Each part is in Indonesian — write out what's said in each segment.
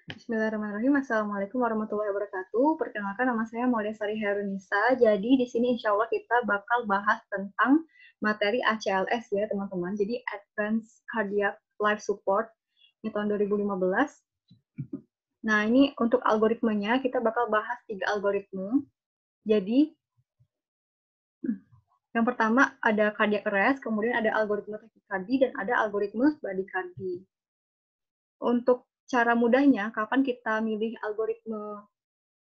Bismillahirrahmanirrahim. Assalamualaikum warahmatullahi wabarakatuh. Perkenalkan, nama saya Maudie Herunisa. Jadi di sini insya Allah kita bakal bahas tentang materi ACLS ya teman-teman. Jadi Advanced Cardiac Life Support ini tahun 2015. Nah ini untuk algoritmenya kita bakal bahas 3 algoritme. Jadi yang pertama ada cardiac arrest, kemudian ada algoritma tachycardy dan ada algoritma bradycardy. Untuk cara mudahnya, kapan kita milih algoritma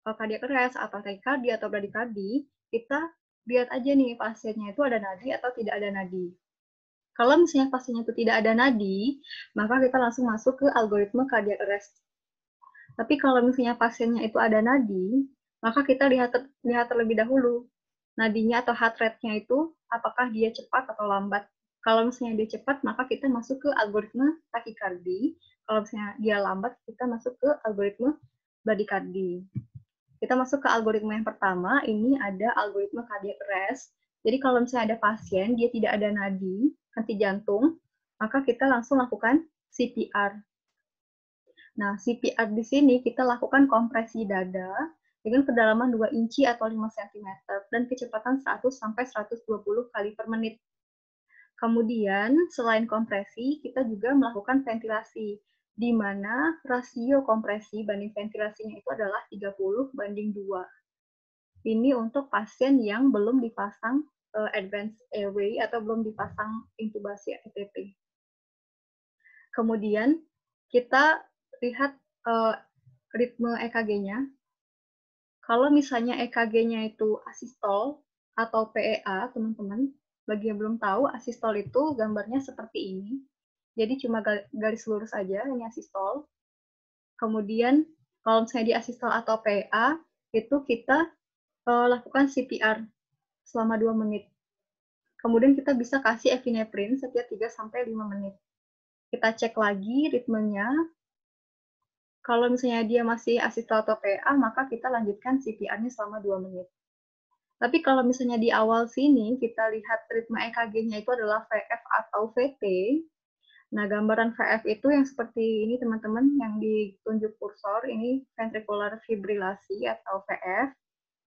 cardiac arrest atau tachycardy atau bradycardy, kita lihat aja nih pasiennya itu ada nadi atau tidak ada nadi. Kalau misalnya pasiennya itu tidak ada nadi, maka kita langsung masuk ke algoritma cardiac arrest. Tapi kalau misalnya pasiennya itu ada nadi, maka kita lihat terlebih dahulu nadinya atau heart rate-nya itu apakah dia cepat atau lambat. Kalau misalnya dia cepat, maka kita masuk ke algoritma tachycardy. Kalau misalnya dia lambat, kita masuk ke algoritma bradycardy. Kita masuk ke algoritma yang pertama, ini ada algoritma cardiac arrest. Jadi kalau misalnya ada pasien, dia tidak ada nadi, henti jantung, maka kita langsung lakukan CPR. Nah, CPR di sini kita lakukan kompresi dada dengan kedalaman 2 inci atau 5 cm dan kecepatan 100 sampai 120 kali per menit. Kemudian, selain kompresi, kita juga melakukan ventilasi, di mana rasio kompresi banding ventilasinya itu adalah 30:2. Ini untuk pasien yang belum dipasang advanced airway atau belum dipasang intubasi EPP. Kemudian kita lihat ritme EKG-nya. Kalau misalnya EKG-nya itu asistol atau PEA, teman-teman, bagi yang belum tahu, asistol itu gambarnya seperti ini. Jadi cuma garis lurus aja, ini asistol. Kemudian kalau misalnya di asistol atau PEA, itu kita lakukan CPR selama 2 menit. Kemudian kita bisa kasih epinephrine setiap 3-5 menit. Kita cek lagi ritmenya. Kalau misalnya dia masih asistol atau PA, maka kita lanjutkan CPR-nya selama 2 menit. Tapi kalau misalnya di awal sini, kita lihat ritme EKG-nya itu adalah VF atau VT. Nah, gambaran VF itu yang seperti ini, teman-teman, yang ditunjuk kursor, ini ventricular fibrillasi atau VF.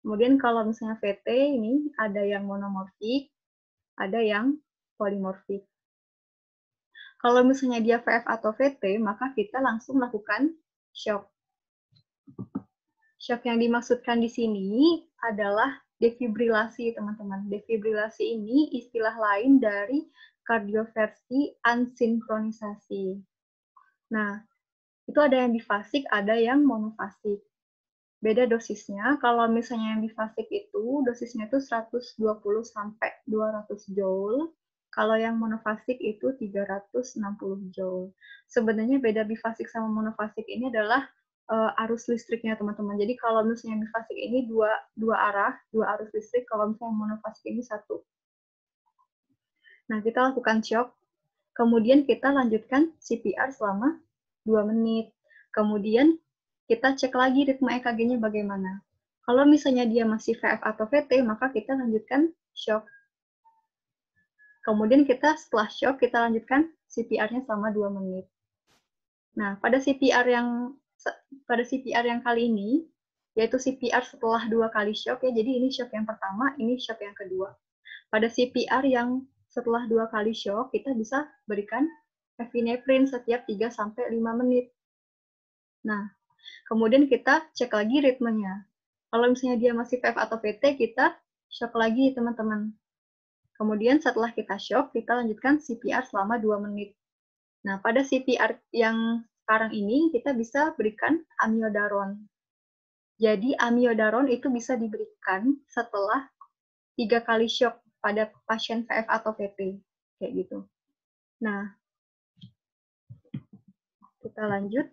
Kemudian kalau misalnya VT, ini ada yang monomorfik, ada yang polimorfik. Kalau misalnya dia VF atau VT, maka kita langsung lakukan shock. Shock yang dimaksudkan di sini adalah defibrilasi, teman-teman. Defibrilasi ini istilah lain dari kardioversi unsinkronisasi. Nah, itu ada yang bifasik, ada yang monofasik. Beda dosisnya, kalau misalnya yang bifasik itu, dosisnya itu 120 sampai 200 joule. Kalau yang monofasik itu 360 joule. Sebenarnya beda bifasik sama monofasik ini adalah arus listriknya, teman-teman. Jadi kalau misalnya bifasik ini dua arah, dua arus listrik, kalau misalnya monofasik ini satu. Nah, kita lakukan shock, kemudian kita lanjutkan CPR selama 2 menit. Kemudian kita cek lagi ritme EKG-nya bagaimana. Kalau misalnya dia masih VF atau VT, maka kita lanjutkan shock. Kemudian kita setelah shock, kita lanjutkan CPR-nya selama 2 menit. Nah, pada CPR yang kali ini, yaitu CPR setelah 2 kali shock ya, jadi ini shock yang pertama, ini shock yang kedua. Pada CPR yang setelah 2 kali shock, kita bisa berikan epinephrine setiap 3-5 menit. Nah, kemudian kita cek lagi ritmenya. Kalau misalnya dia masih VF atau VT, kita shock lagi, teman-teman. Kemudian setelah kita shock, kita lanjutkan CPR selama 2 menit. Nah, pada CPR yang sekarang ini, kita bisa berikan amiodaron. Jadi, amiodaron itu bisa diberikan setelah 3 kali shock pada pasien VF atau VT. Kayak gitu. Nah, kita lanjut.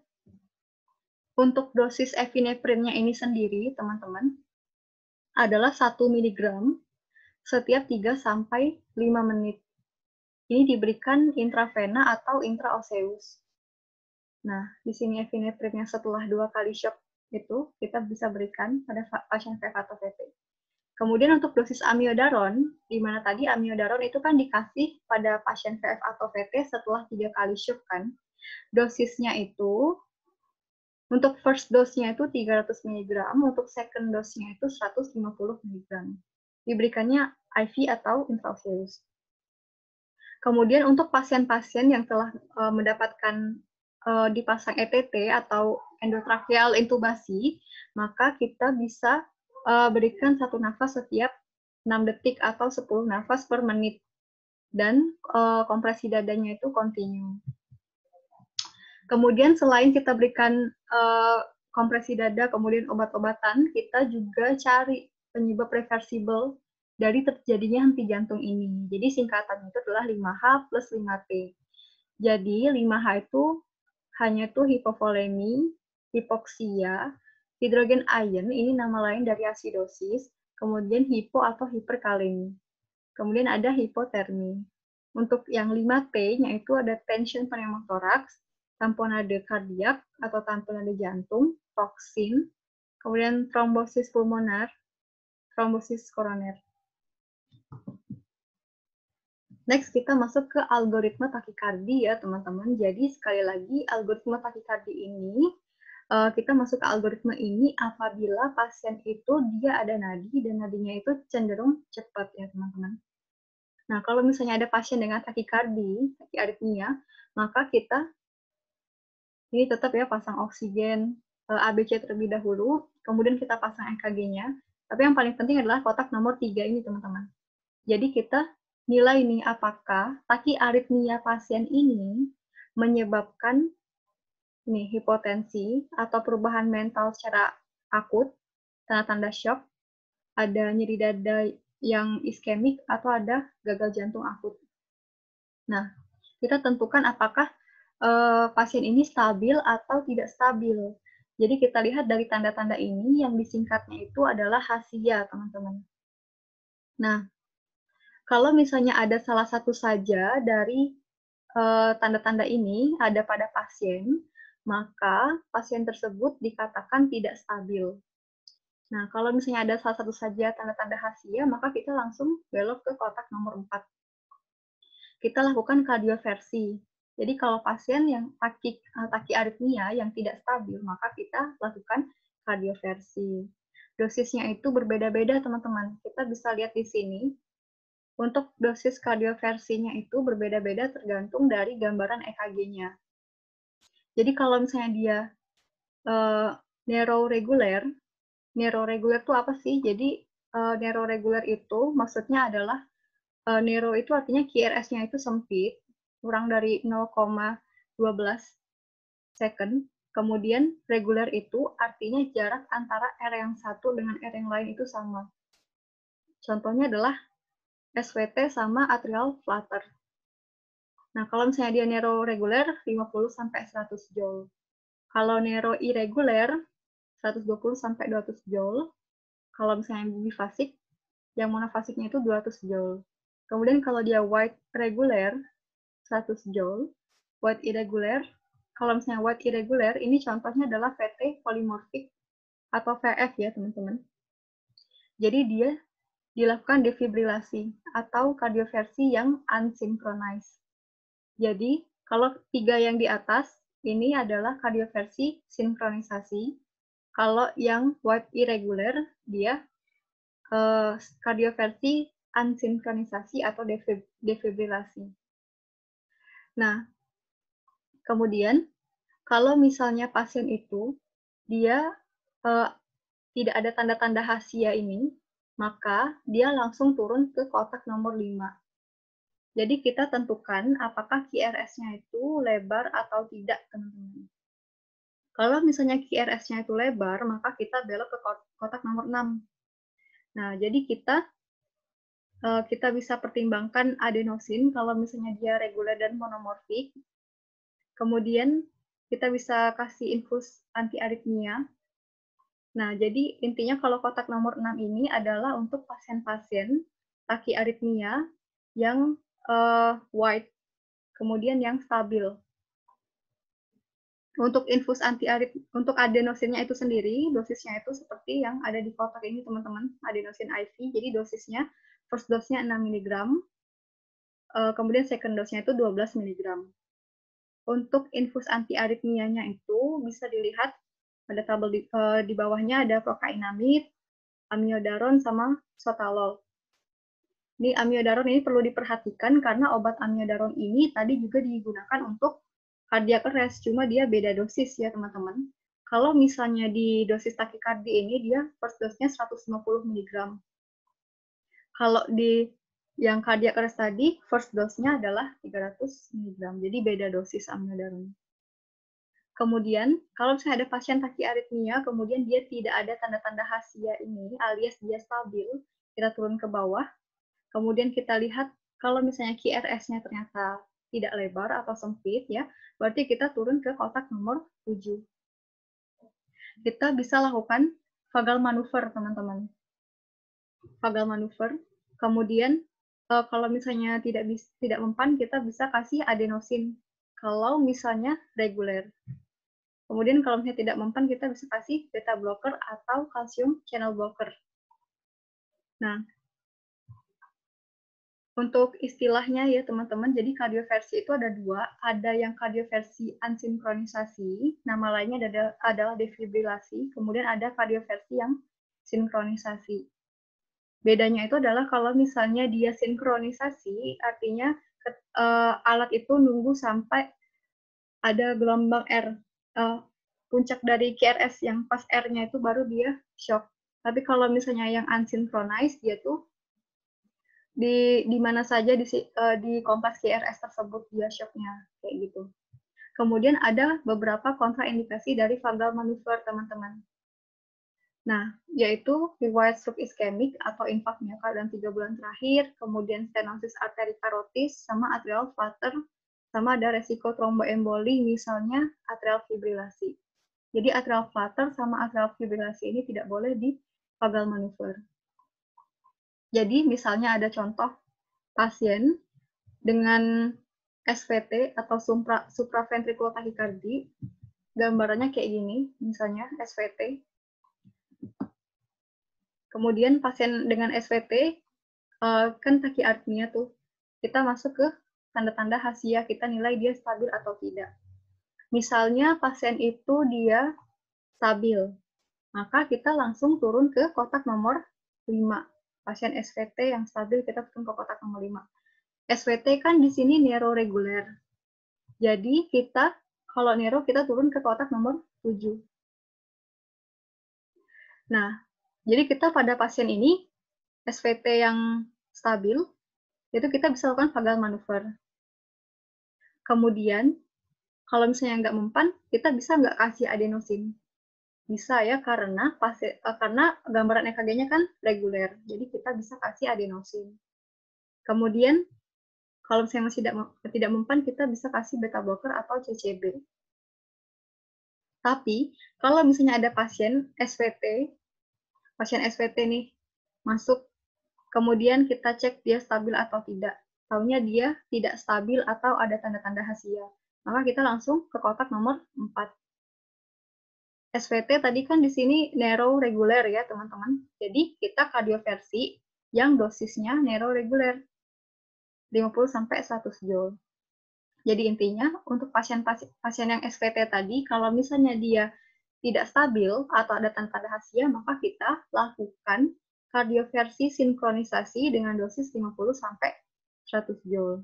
Untuk dosis epinephrine-nya ini sendiri, teman-teman, adalah 1 mg setiap 3-5 menit. Ini diberikan intravena atau intraoseus. Nah, di sini epinephrine yang setelah 2 kali shock itu kita bisa berikan pada pasien VF atau VT. Kemudian untuk dosis amiodaron, di mana tadi amiodaron itu kan dikasih pada pasien VF atau VT setelah 3 kali shock kan. Dosisnya itu Untuk first dose-nya itu 300 mg, untuk second dose-nya itu 150 mg. Diberikannya IV atau intravenous. Kemudian untuk pasien-pasien yang telah mendapatkan dipasang ETT atau endotracheal intubasi, maka kita bisa berikan 1 nafas setiap 6 detik atau 10 nafas per menit. Dan kompresi dadanya itu continue. Kemudian selain kita berikan kompresi dada, kemudian obat-obatan, kita juga cari penyebab reversible dari terjadinya henti jantung ini. Jadi singkatannya itu adalah 5H plus 5T. Jadi 5H itu hanya tuh hipovolemi, hipoksia, hidrogen ion, ini nama lain dari asidosis, kemudian hipo atau hiperkalemi. Kemudian ada hipotermi. Untuk yang 5T-nya itu ada tension pneumotoraks, tamponade kardiak atau tamponade jantung, toksin, kemudian trombosis pulmonar, trombosis koroner. Next, kita masuk ke algoritma takikardi ya, teman-teman. Jadi, sekali lagi, algoritma takikardi ini, kita masuk ke algoritma ini apabila pasien itu dia ada nadi, dan nadinya itu cenderung cepat ya, teman-teman. Nah, kalau misalnya ada pasien dengan takikardi, takiaritmia, maka kita ini tetap ya pasang oksigen ABC terlebih dahulu, kemudian kita pasang EKG-nya. Tapi yang paling penting adalah kotak nomor 3 ini, teman-teman. Jadi kita nilai nih apakah takiaritmia pasien ini menyebabkan nih hipotensi atau perubahan mental secara akut, tanda-tanda shock, ada nyeri dada yang iskemik atau ada gagal jantung akut. Nah, kita tentukan apakah pasien ini stabil atau tidak stabil. Jadi kita lihat dari tanda-tanda ini yang disingkatnya itu adalah HASIA, teman-teman. Nah, kalau misalnya ada salah satu saja dari tanda-tanda ini ada pada pasien, maka pasien tersebut dikatakan tidak stabil. Nah, kalau misalnya ada salah satu saja tanda-tanda HASIA, maka kita langsung belok ke kotak nomor 4. Kita lakukan kardioversi. Jadi kalau pasien yang takiaritmia yang tidak stabil, maka kita lakukan kardioversi. Dosisnya itu berbeda-beda, teman-teman. Kita bisa lihat di sini. Untuk dosis kardioversinya itu berbeda-beda tergantung dari gambaran EKG-nya. Jadi kalau misalnya dia neuroregular itu apa sih? Jadi neuroregular itu maksudnya adalah neuro itu artinya QRS-nya itu sempit, kurang dari 0,12 second. Kemudian regular itu artinya jarak antara R yang satu dengan R yang lain itu sama. Contohnya adalah SWT sama atrial flutter. Nah, kalau misalnya dia neuroregular 50 sampai 100 joule. Kalau neuroirregular 120 sampai 200 joule. Kalau misalnya bifasik, yang monofasiknya itu 200 joule. Kemudian kalau dia white regular 100 joule, white irregular, kalau misalnya white irregular, ini contohnya adalah VT polymorphic atau VF ya, teman-teman. Jadi dia dilakukan defibrilasi atau kardioversi yang unsynchronized. Jadi, kalau 3 yang di atas, ini adalah kardioversi sinkronisasi. Kalau yang white irregular, dia kardioversi unsinkronisasi atau defibrilasi. Nah, kemudian, kalau misalnya pasien itu, dia tidak ada tanda-tanda HASIA ini, maka dia langsung turun ke kotak nomor 5. Jadi kita tentukan apakah QRS-nya itu lebar atau tidak, teman-teman. Kalau misalnya QRS-nya itu lebar, maka kita belok ke kotak nomor 6. Nah, jadi kita bisa pertimbangkan adenosin kalau misalnya dia reguler dan monomorfik. Kemudian kita bisa kasih infus antiaritmia. Nah, jadi intinya kalau kotak nomor 6 ini adalah untuk pasien-pasien takiaritmia yang white, kemudian yang stabil. Untuk infus untuk adenosinnya itu sendiri, dosisnya itu seperti yang ada di kotak ini, teman-teman, adenosin IV. Jadi dosisnya, first dose-nya 6 mg, kemudian second dose-nya itu 12 mg. Untuk infus antiaritmianya itu bisa dilihat Ada tabel di bawahnya ada prokainamid, amiodaron, sama sotalol. Ini amiodaron ini perlu diperhatikan karena obat amiodaron ini tadi juga digunakan untuk cardiac arrest, cuma dia beda dosis ya teman-teman. Kalau misalnya di dosis takikardi ini dia first dose-nya 150 mg. Kalau di yang cardiac arrest tadi first dose-nya adalah 300 mg. Jadi beda dosis amiodaron. Kemudian, kalau misalnya ada pasien takiaritmia, kemudian dia tidak ada tanda-tanda hasia ini, alias dia stabil, kita turun ke bawah. Kemudian kita lihat kalau misalnya QRS-nya ternyata tidak lebar atau sempit, ya, berarti kita turun ke kotak nomor 7. Kita bisa lakukan vagal manuver, teman-teman. Vagal manuver. Kemudian, kalau misalnya tidak mempan, kita bisa kasih adenosin. Kalau misalnya reguler. Kemudian kalau misalnya tidak mempan, kita bisa kasih beta blocker atau calcium channel blocker. Nah, untuk istilahnya ya teman-teman, jadi kardioversi itu ada dua. Ada yang kardioversi ansinkronisasi, nama lainnya adalah defibrilasi. Kemudian ada kardioversi yang sinkronisasi. Bedanya itu adalah kalau misalnya dia sinkronisasi, artinya alat itu nunggu sampai ada gelombang R. Puncak dari QRS yang pas R-nya itu baru dia shock. Tapi kalau misalnya yang unsynchronized, dia tuh di mana saja di kompas QRS tersebut dia shocknya, kayak gitu. Kemudian ada beberapa kontraindikasi dari vagal manuver, teman-teman. Nah, yaitu riwayat stroke iskemik atau infark miokard dalam 3 bulan terakhir, kemudian stenosis arteri karotis, sama atrial flutter, sama ada resiko tromboemboli, misalnya atrial fibrilasi. Jadi atrial flutter sama atrial fibrilasi ini tidak boleh di vagal manuver. Jadi misalnya ada contoh pasien dengan SVT atau supraventricular tachycardia, gambarannya kayak gini, misalnya SVT. Kemudian pasien dengan SVT kan tachyarrhythmia tuh, kita masuk ke tanda-tanda hasia, kita nilai dia stabil atau tidak. Misalnya pasien itu dia stabil, maka kita langsung turun ke kotak nomor 5. Pasien SVT yang stabil kita turun ke kotak nomor 5. SVT kan di sini neuroreguler. Jadi kita kalau neuro kita turun ke kotak nomor 7. Nah, jadi kita pada pasien ini SVT yang stabil itu kita bisa lakukan vagal manuver. Kemudian kalau misalnya nggak mempan, kita bisa nggak kasih adenosin? Bisa ya, karena gambaran EKG-nya kan reguler, jadi kita bisa kasih adenosin. Kemudian, kalau misalnya masih tidak mempan, kita bisa kasih beta blocker atau CCB. Tapi, kalau misalnya ada pasien SVT nih masuk, kemudian kita cek dia stabil atau tidak. Taunya dia tidak stabil atau ada tanda-tanda hasia. Maka kita langsung ke kotak nomor 4. SVT tadi kan di sini neuroreguler ya, teman-teman. Jadi kita kardioversi yang dosisnya neuroreguler 50 sampai 100 joule. Jadi intinya untuk pasien yang SVT tadi, kalau misalnya dia tidak stabil atau ada tanda-tanda hasia, maka kita lakukan kardioversi sinkronisasi dengan dosis 50 sampai 100 joule.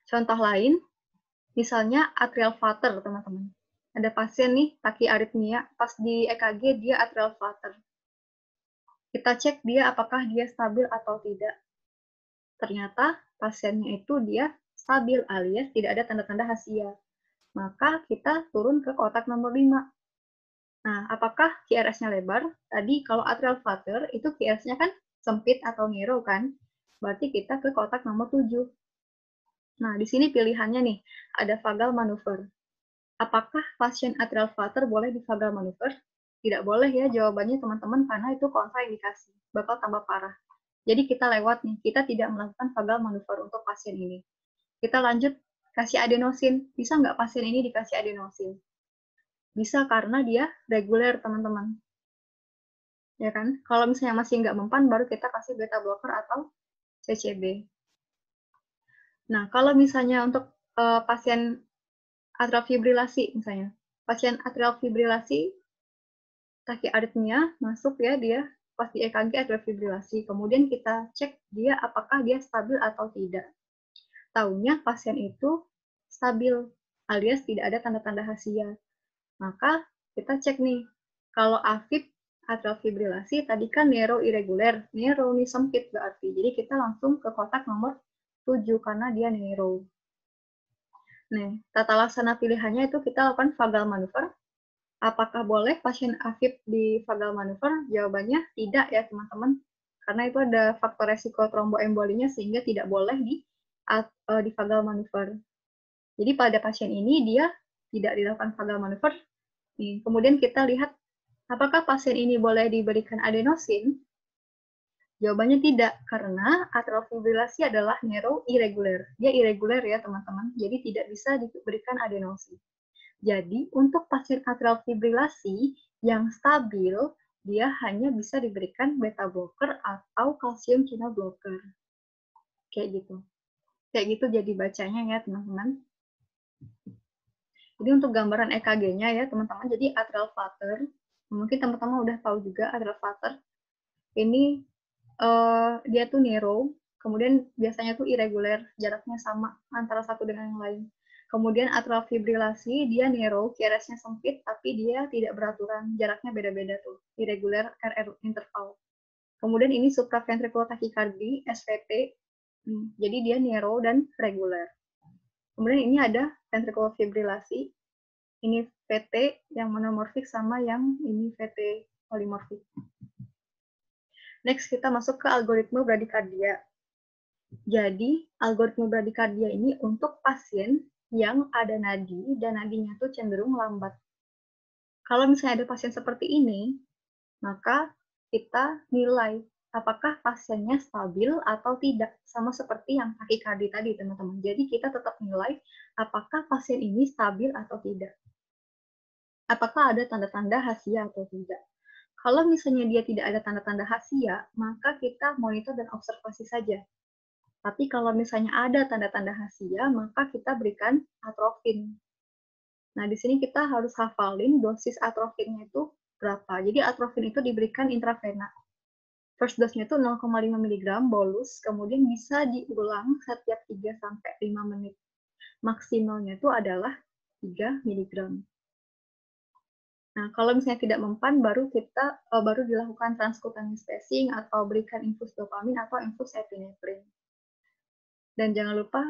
Contoh lain, misalnya atrial flutter, teman-teman. Ada pasien nih, takiaritmia, pas di EKG dia atrial flutter. Kita cek dia apakah dia stabil atau tidak. Ternyata pasiennya itu dia stabil alias tidak ada tanda-tanda hasia. Maka kita turun ke kotak nomor 5. Nah, apakah QRS-nya lebar? Tadi kalau atrial flutter itu QRS-nya kan sempit atau narrow kan? Berarti kita ke kotak nomor 7. Nah, di sini pilihannya nih, ada vagal manuver. Apakah pasien atrial flutter boleh di vagal manuver? Tidak boleh ya jawabannya teman-teman, karena itu kontraindikasi, bakal tambah parah. Jadi kita lewat nih, kita tidak melakukan vagal manuver untuk pasien ini. Kita lanjut kasih adenosin. Bisa nggak pasien ini dikasih adenosin? Bisa karena dia reguler, teman-teman. Ya kan? Kalau misalnya masih nggak mempan, baru kita kasih beta blocker atau CCB. Nah, kalau misalnya untuk pasien atrial fibrilasi misalnya, pasien atrial fibrilasi, tachyarrhythmia masuk ya dia pas di EKG atrial fibrilasi. Kemudian kita cek dia apakah dia stabil atau tidak. Taunya pasien itu stabil alias tidak ada tanda-tanda hasia. Maka kita cek nih, kalau AFib atrial fibrilasi tadi kan narrow irregular, narrow ini sempit berarti. Jadi kita langsung ke kotak nomor 7 karena dia narrow. Nah, tata laksana pilihannya itu kita lakukan vagal maneuver. Apakah boleh pasien AFib di vagal maneuver? Jawabannya tidak ya teman-teman. Karena itu ada faktor resiko tromboembolinya sehingga tidak boleh di vagal maneuver. Jadi pada pasien ini dia tidak dilakukan vagal maneuver. Kemudian kita lihat apakah pasien ini boleh diberikan adenosin? Jawabannya tidak, karena atrial fibrilasi adalah narrow irregular. Dia irregular ya teman-teman, jadi tidak bisa diberikan adenosin. Jadi untuk pasien atrial fibrilasi yang stabil, dia hanya bisa diberikan beta blocker atau kalsium channel blocker. Kayak gitu. Kayak gitu jadi bacanya ya teman-teman. Jadi untuk gambaran EKG-nya ya teman-teman, jadi atrial flutter, mungkin teman-teman udah tahu juga atrial flutter. Ini dia tuh narrow, kemudian biasanya tuh irregular, jaraknya sama antara satu dengan yang lain. Kemudian atrial fibrilasi, dia narrow, QRS-nya sempit, tapi dia tidak beraturan, jaraknya beda-beda tuh, irregular RR interval. Kemudian ini supraventricular tachycardia, SVT, jadi dia narrow dan regular. Kemudian ini ada ventricular fibrilasi, ini VT yang monomorfik sama yang ini VT polimorfik. Next, kita masuk ke algoritma bradikardia. Jadi, algoritma bradikardia ini untuk pasien yang ada nadi dan nadinya tuh cenderung lambat. Kalau misalnya ada pasien seperti ini, maka kita nilai apakah pasiennya stabil atau tidak, sama seperti yang takikardi tadi, teman-teman. Jadi, kita tetap nilai apakah pasien ini stabil atau tidak. Apakah ada tanda-tanda hasia atau tidak. Kalau misalnya dia tidak ada tanda-tanda hasia, maka kita monitor dan observasi saja. Tapi kalau misalnya ada tanda-tanda hasia, maka kita berikan atrofin. Nah, di sini kita harus hafalin dosis atrofinnya itu berapa. Jadi atrofin itu diberikan intravena. First dose-nya itu 0,5 mg bolus, kemudian bisa diulang setiap 3-5 menit. Maksimalnya itu adalah 3 mg. Nah, kalau misalnya tidak mempan, baru dilakukan transcutaneous spacing atau berikan infus dopamin atau infus epinefrin. Dan jangan lupa